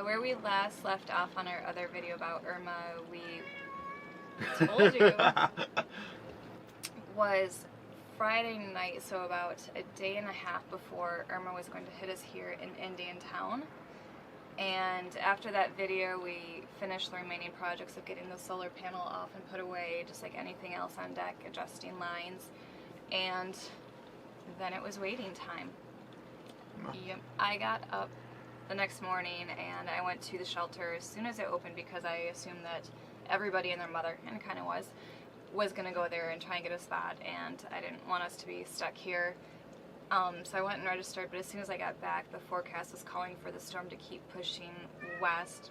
where we last left off on our other video about Irma, we told you, was Friday night, so about a day and a half before Irma was going to hit us here in Indiantown. And after that video, we finished the remaining projects of getting the solar panel off and put away, just like anything else on deck, adjusting lines. And then it was waiting time. Yep. I got up the next morning and I went to the shelter as soon as it opened because I assumed that everybody and their mother, and it kind of was going to go there and try and get a spot, and I didn't want us to be stuck here. So I went and registered, but as soon as I got back, the forecast was calling for the storm to keep pushing west.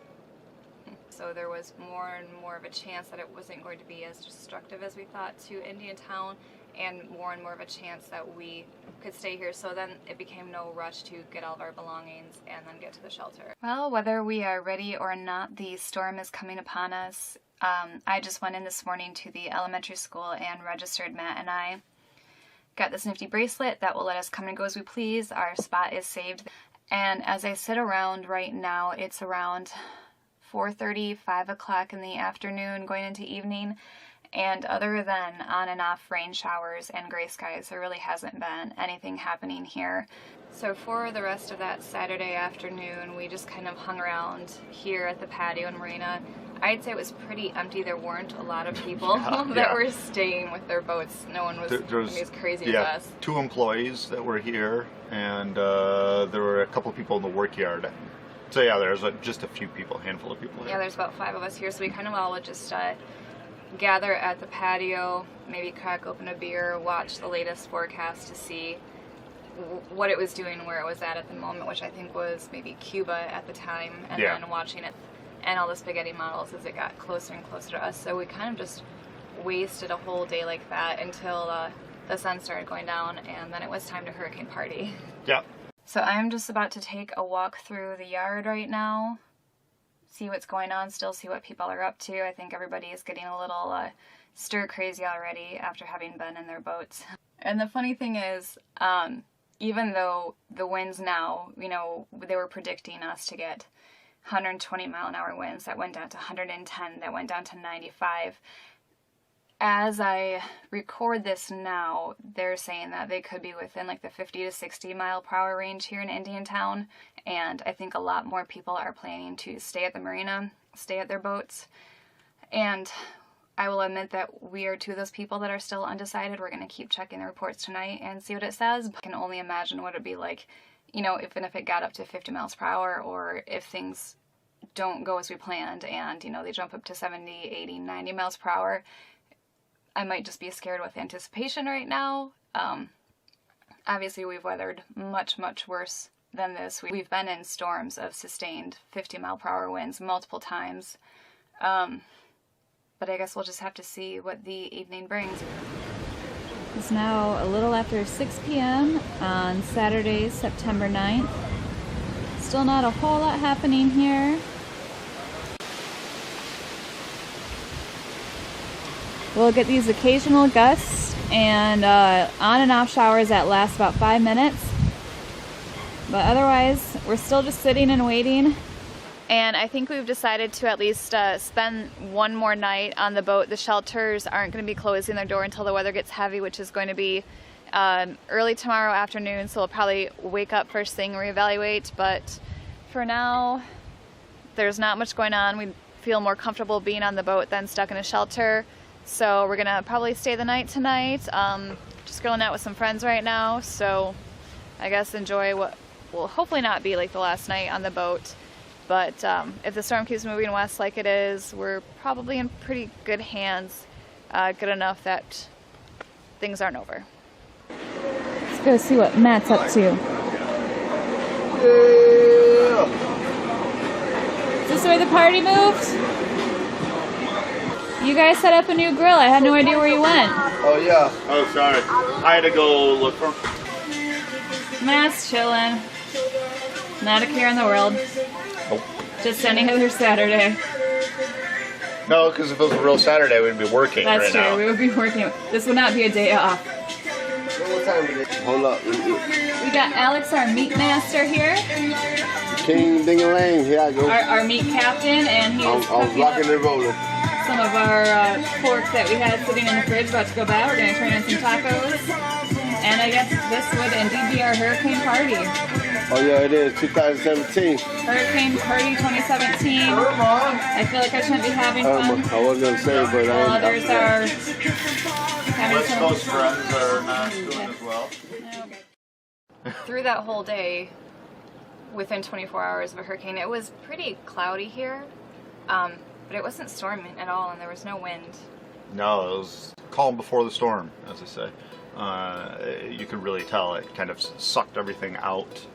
So there was more and more of a chance that it wasn't going to be as destructive as we thought to Indiantown, and more of a chance that we could stay here. So then it became no rush to get all of our belongings and then get to the shelter. Well, whether we are ready or not, the storm is coming upon us. I just went in this morning to the elementary school and registered. Matt and I got this nifty bracelet that will let us come and go as we please. Our spot is saved. And as I sit around right now, it's around 4:30, 5 o'clock in the afternoon, going into evening. And other than on and off rain showers and gray skies, there really hasn't been anything happening here. So for the rest of that Saturday afternoon, we just kind of hung around here at the patio and marina. I'd say it was pretty empty. There weren't a lot of people that were staying with their boats. No one was as crazy as us. 2 employees that were here, and there were a couple of people in the work yard. So yeah, there's just a few people, a handful of people here. Yeah, there's about 5 of us here, so we kind of all would just gather at the patio, maybe crack open a beer, watch the latest forecast to see what it was doing, where it was at the moment, which I think was maybe Cuba at the time, and then watching it and all the spaghetti models as it got closer and closer to us. So we kind of just wasted a whole day like that until the sun started going down, and then it was time to hurricane party. Yeah. So I'm just about to take a walk through the yard right now, see what's going on, still see what people are up to. I think everybody is getting a little stir crazy already after having been in their boats. And the funny thing is, even though the winds now, you know, they were predicting us to get 120 mile an hour winds that went down to 110, that went down to 95. As I record this now, they're saying that they could be within like the 50 to 60 mile per hour range here in Indiantown, and I think a lot more people are planning to stay at the marina, stay at their boats. And I will admit that we are 2 of those people that are still undecided. We're going to keep checking the reports tonight and see what it says. I can only imagine what it'd be like, you know, if it got up to 50 miles per hour, or if things don't go as we planned and, you know, they jump up to 70, 80, 90 miles per hour. I might just be scared with anticipation right now. Obviously, we've weathered much, much worse than this. We've been in storms of sustained 50 mile per hour winds multiple times. But I guess we'll just have to see what the evening brings. It's now a little after 6 p.m. on Saturday, September 9th. Still not a whole lot happening here. We'll get these occasional gusts and on and off showers that last about 5 minutes. But otherwise, we're still just sitting and waiting. And I think we've decided to at least spend one more night on the boat. The shelters aren't going to be closing their door until the weather gets heavy, which is going to be early tomorrow afternoon. So we'll probably wake up first thing and reevaluate. But for now, there's not much going on. We feel more comfortable being on the boat than stuck in a shelter. So we're going to probably stay the night tonight. Just grilling out with some friends right now. So I guess enjoy what will hopefully not be like the last night on the boat. But if the storm keeps moving west like it is, we're probably in pretty good hands, good enough that things aren't over. Let's go see what Matt's up to. Is this the way the party moved? You guys set up a new grill. I had no idea where you went. Oh yeah. Oh sorry. I had to go look for Matt's chilling. Not a care in the world. Nope. Just any other Saturday. No, because if it was a real Saturday, we'd be working. That's right true. now. We would be working. This would not be a day off. time of it. Hold up. We got Alex, our meat master here, King Ding-a-ling, here I go. our meat captain, and he is I was cooking rocking up and rolling. some of our pork that we had sitting in the fridge about to go bad. We're going to turn in some tacos. And I guess this would indeed be our hurricane party. Oh yeah, it is 2017. Hurricane Party 2017. I feel like I shouldn't be having fun. I wasn't gonna say, but While others are having West some. Coast friends are not doing as well. Through that whole day, within 24 hours of a hurricane, it was pretty cloudy here, but it wasn't storming at all, and there was no wind. No, it was calm before the storm, as I say. You could really tell it kind of sucked everything out.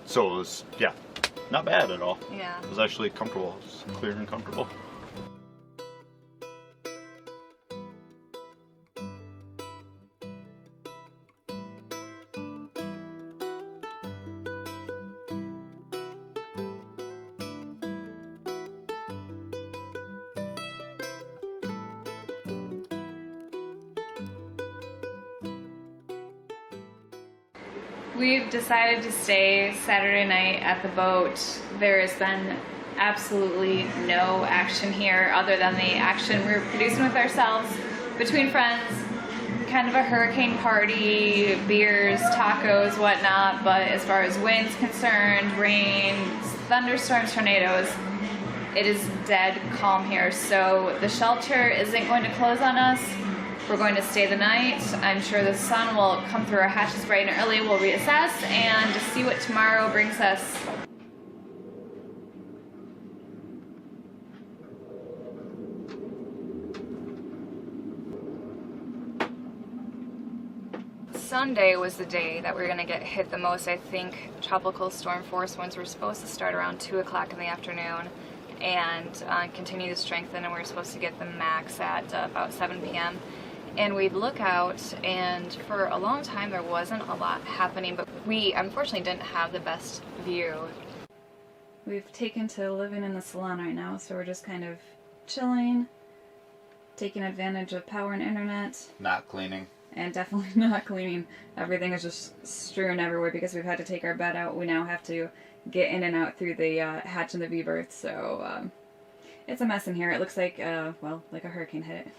So it was, yeah, not bad at all. Yeah. It was actually comfortable. It was clear and comfortable. We've decided to stay Saturday night at the boat. There has been absolutely no action here other than the action we're producing with ourselves between friends. Kind of a hurricane party, beers, tacos, whatnot, but as far as wind's concerned, rain, thunderstorms, tornadoes, it is dead calm here. So the shelter isn't going to close on us. We're going to stay the night. I'm sure the sun will come through our hatches bright and early. We'll reassess and just see what tomorrow brings us. Sunday was the day that we were going to get hit the most. I think tropical storm force winds were supposed to start around 2 o'clock in the afternoon and continue to strengthen, and we were supposed to get the max at about 7 p.m. And we'd look out, and for a long time there wasn't a lot happening, but we unfortunately didn't have the best view. We've taken to living in the salon right now, so we're just kind of chilling, taking advantage of power and internet. Not cleaning. And definitely not cleaning. Everything is just strewn everywhere because we've had to take our bed out. We now have to get in and out through the hatch and the V-berth, so it's a mess in here. It looks like, well, like a hurricane hit it.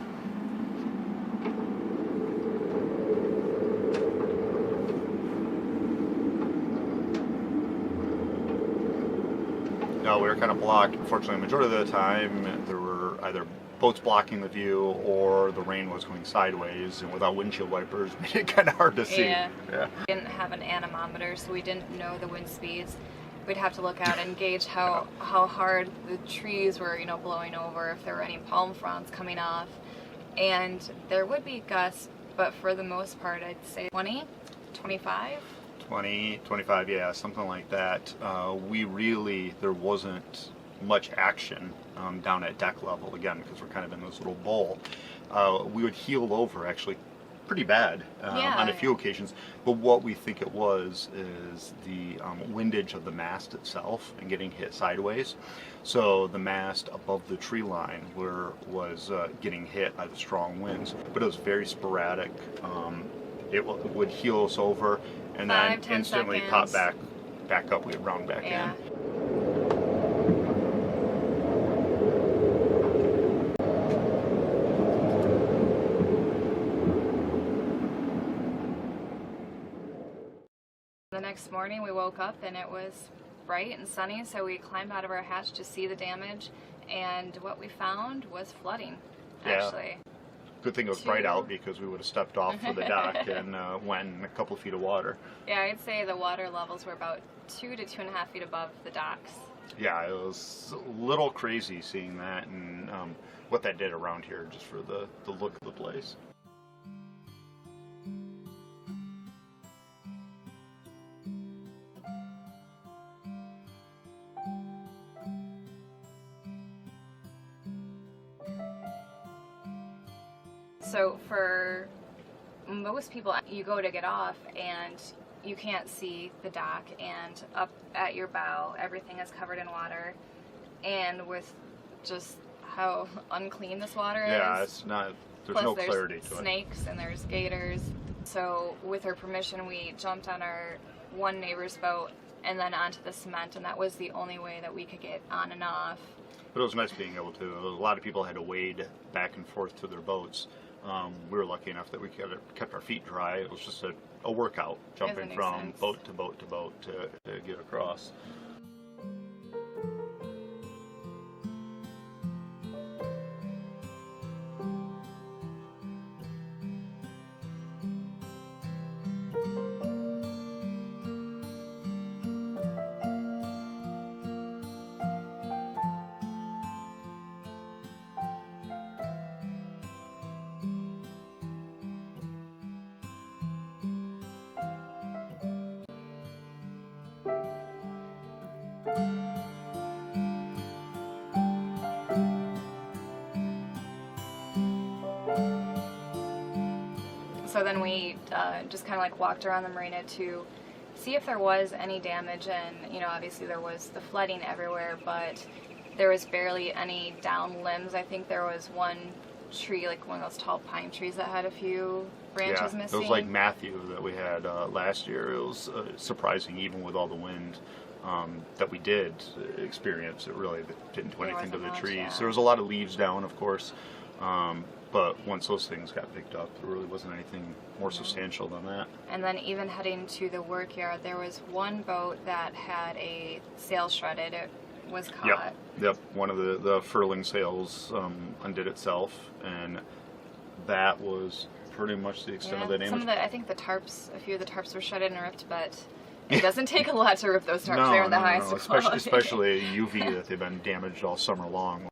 No, we were kind of blocked. Unfortunately, the majority of the time, there were either boats blocking the view or the rain was going sideways, and without windshield wipers, it made it kind of hard to see. Yeah. Yeah. We didn't have an anemometer, so we didn't know the wind speeds. We'd have to look out and gauge how hard the trees were, blowing over, if there were any palm fronds coming off. And there would be gusts, but for the most part, I'd say 20, 25. 20, 25, yeah, something like that. There wasn't much action down at deck level, again, because we're kind of in this little bowl. We would heel over actually pretty bad on a few occasions, but what we think it was is the windage of the mast itself and getting hit sideways. So the mast above the tree line was getting hit by the strong winds, but it was very sporadic. It would heel us over and then instantly pop back up. We'd round back in. The next morning we woke up and it was bright and sunny, so we climbed out of our hatch to see the damage, and what we found was flooding, actually. Good thing it was bright out, because we would have stepped off of the dock and went in a couple feet of water. Yeah, I'd say the water levels were about 2 to 2.5 feet above the docks. Yeah, it was a little crazy seeing that and what that did around here, just for the look of the place. So for most people, you go to get off and you can't see the dock, and up at your bow everything is covered in water, and with just how unclean this water is. Yeah, it's not, there's no clarity to it. Snakes and there's gators. so with her permission, we jumped on our one neighbor's boat and then onto the cement, and that was the only way that we could get on and off. But it was nice being able to. A lot of people had to wade back and forth to their boats. We were lucky enough that we kept our feet dry. It was just a workout, jumping from boat to boat to boat to get across. So then we just kind of like walked around the marina to see if there was any damage, and you know, obviously there was the flooding everywhere, but there was barely any down limbs. I think there was one tree, like one of those tall pine trees, that had a few branches missing. It was like Matthew that we had last year. It was surprising, even with all the wind that we did experience. It really didn't do anything to the trees. Yeah. There was a lot of leaves down, of course. But once those things got picked up, there really wasn't anything more substantial than that. And then even heading to the workyard, there was one boat that had a sail shredded. It was caught. Yep. One of the furling sails undid itself, and that was pretty much the extent of the damage. I think a few of the tarps were shredded and ripped, but it doesn't take a lot to rip those tarps. They're the highest quality. Especially UV, that they've been damaged all summer long.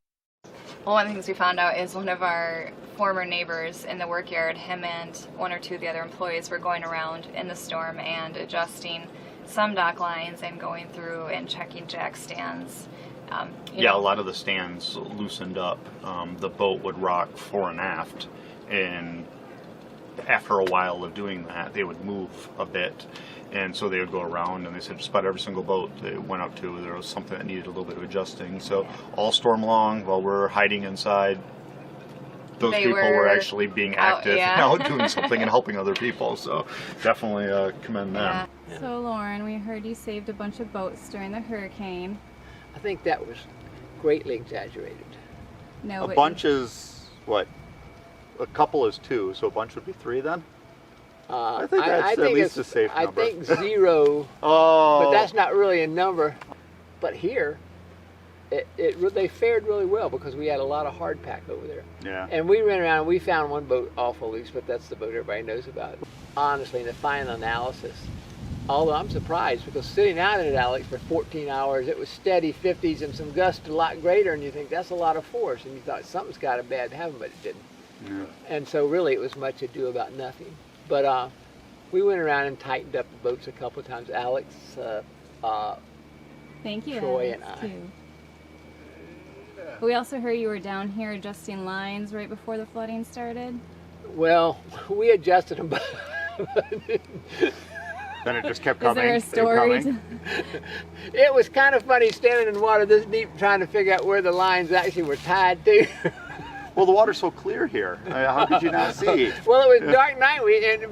Well, one of the things we found out is one of our former neighbors in the workyard, him and one or two of the other employees were going around in the storm and adjusting some dock lines and going through and checking jack stands. A lot of the stands loosened up. The boat would rock fore and aft, and after a while of doing that, they would move a bit. And so they would go around, and they said just about every single boat they went up to, there was something that needed a little bit of adjusting. So all storm long, while we're hiding inside, those people were actually being active, out doing something and helping other people. So definitely commend them. Yeah. So Lauren, we heard you saved a bunch of boats during the hurricane. I think that was greatly exaggerated. No, a bunch is what? A couple is two, so a bunch would be three then? I think that's at least a safe number. I think 0, but that's not really a number. But here, they fared really well because we had a lot of hard pack over there. Yeah. And we ran around and we found one boat awful loose, but that's the boat everybody knows about. Honestly, in the final analysis, although I'm surprised because sitting out in it, Alex, for 14 hours, it was steady 50s and some gusts a lot greater, and you think that's a lot of force, and you thought something's got a bad happen, but it didn't. Yeah. And so really it was much ado about nothing. But we went around and tightened up the boats a couple of times. Alex, thank you, Troy, Alex, and I. too. We also heard you were down here adjusting lines right before the flooding started. Well, we adjusted them. Then it just kept coming. Is there a story? It was kind of funny standing in water this deep trying to figure out where the lines actually were tied to. Well, the water's so clear here. How could you not see? Well, it was dark night,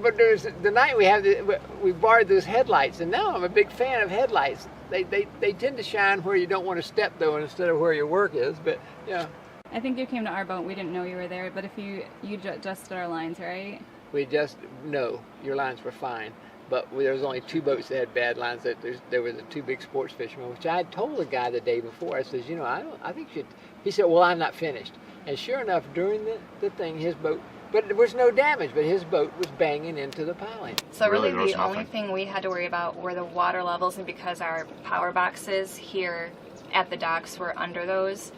but there's the night we borrowed those headlights, and now I'm a big fan of headlights. They tend to shine where you don't want to step though, instead of where your work is. But yeah. I think you came to our boat. We didn't know you were there, but if you adjusted our lines, right? No, your lines were fine. But there was only 2 boats that had bad lines. There were the 2 big sports fishermen, which I had told the guy the day before. I says, I think you should. He said, well, I'm not finished. And sure enough, during the thing, his boat, but there was no damage, but his boat was banging into the piling. So really the only thing we had to worry about were the water levels, and because our power boxes here at the docks were under those,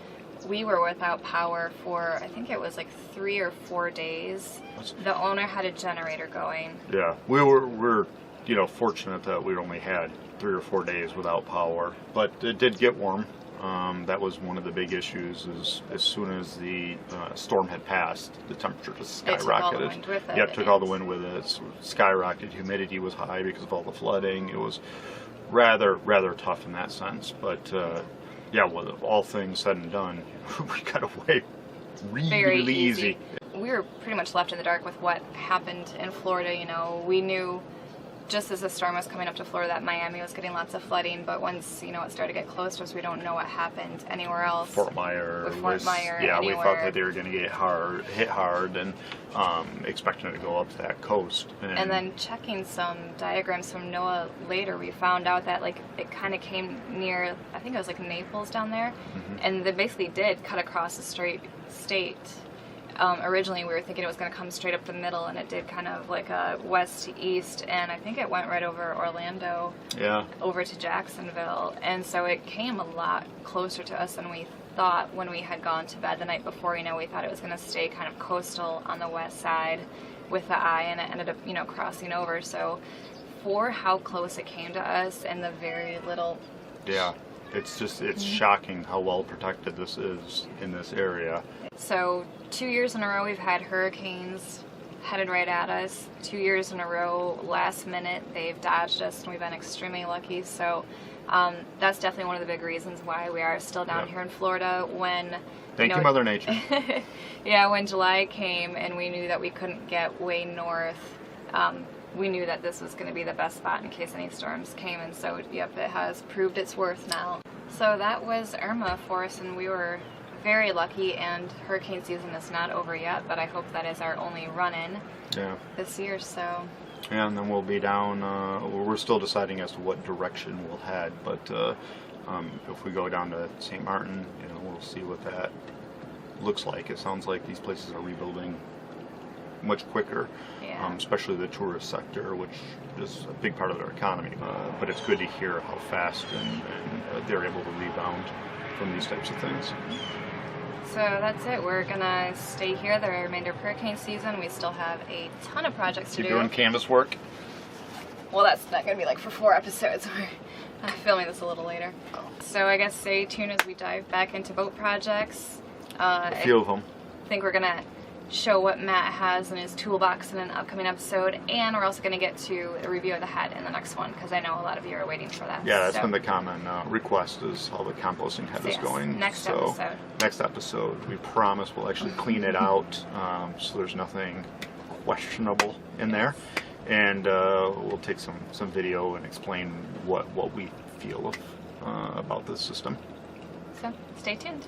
we were without power for, I think it was like 3 or 4 days. The owner had a generator going. Yeah, we're fortunate that we only had 3 or 4 days without power, but it did get warm. That was one of the big issues. Is as soon as the storm had passed, the temperature just skyrocketed. It took all the wind with it. Yep, took all the wind with it. So skyrocketed. Humidity was high because of all the flooding. It was rather tough in that sense. But with all things said and done, we got away really easy. we were pretty much left in the dark with what happened in Florida. You know, we knew just as the storm was coming up to Florida that Miami was getting lots of flooding, but once, you know, it started to get close to us, we don't know what happened anywhere else. Fort Myers. Yeah, we thought that they were going to get hit hard, and expecting it to go up to that coast. And then checking some diagrams from NOAA later, we found out that like it kind of came near, I think it was like Naples down there, and they basically did cut across the straight state. Originally we were thinking it was going to come straight up the middle, and it did kind of like a west to east, and I think it went right over Orlando, over to Jacksonville, and so it came a lot closer to us than we thought when we had gone to bed the night before. You know, we thought it was going to stay kind of coastal on the west side with the eye, and it ended up, you know, crossing over. So for how close it came to us and the very little... Yeah, it's just, it's shocking how well protected this is in this area. So 2 years in a row we've had hurricanes headed right at us. 2 years in a row, last minute, they've dodged us, and we've been extremely lucky. So that's definitely one of the big reasons why we are still down here in Florida. When Thank you, Mother Nature. Yeah, when July came and we knew that we couldn't get way north, we knew that this was going to be the best spot in case any storms came, and so, yep, it has proved its worth now. So that was Irma for us, and we were very lucky, and hurricane season is not over yet, but I hope that is our only run-in this year. So yeah, and then we'll be down, we're still deciding as to what direction we'll head, but if we go down to St. Martin, you know, we'll see what that looks like. It sounds like these places are rebuilding much quicker, especially the tourist sector, which is a big part of their economy, but it's good to hear how fast and they're able to rebound from these types of things. So that's it. We're gonna stay here the remainder of hurricane season. We still have a ton of projects to do. Keep doing canvas work? Well, that's not gonna be like for 4 episodes. We're filming this a little later. So I guess stay tuned as we dive back into boat projects. A few of them. I think we're gonna show what Matt has in his toolbox in an upcoming episode, and we're also going to get to a review of the head in the next one, because I know a lot of you are waiting for that. Yeah, that's been the common request, is how the composting head is going. Next episode, we promise we'll actually clean it out, so there's nothing questionable in there, and we'll take some video and explain what we feel about this system. So stay tuned.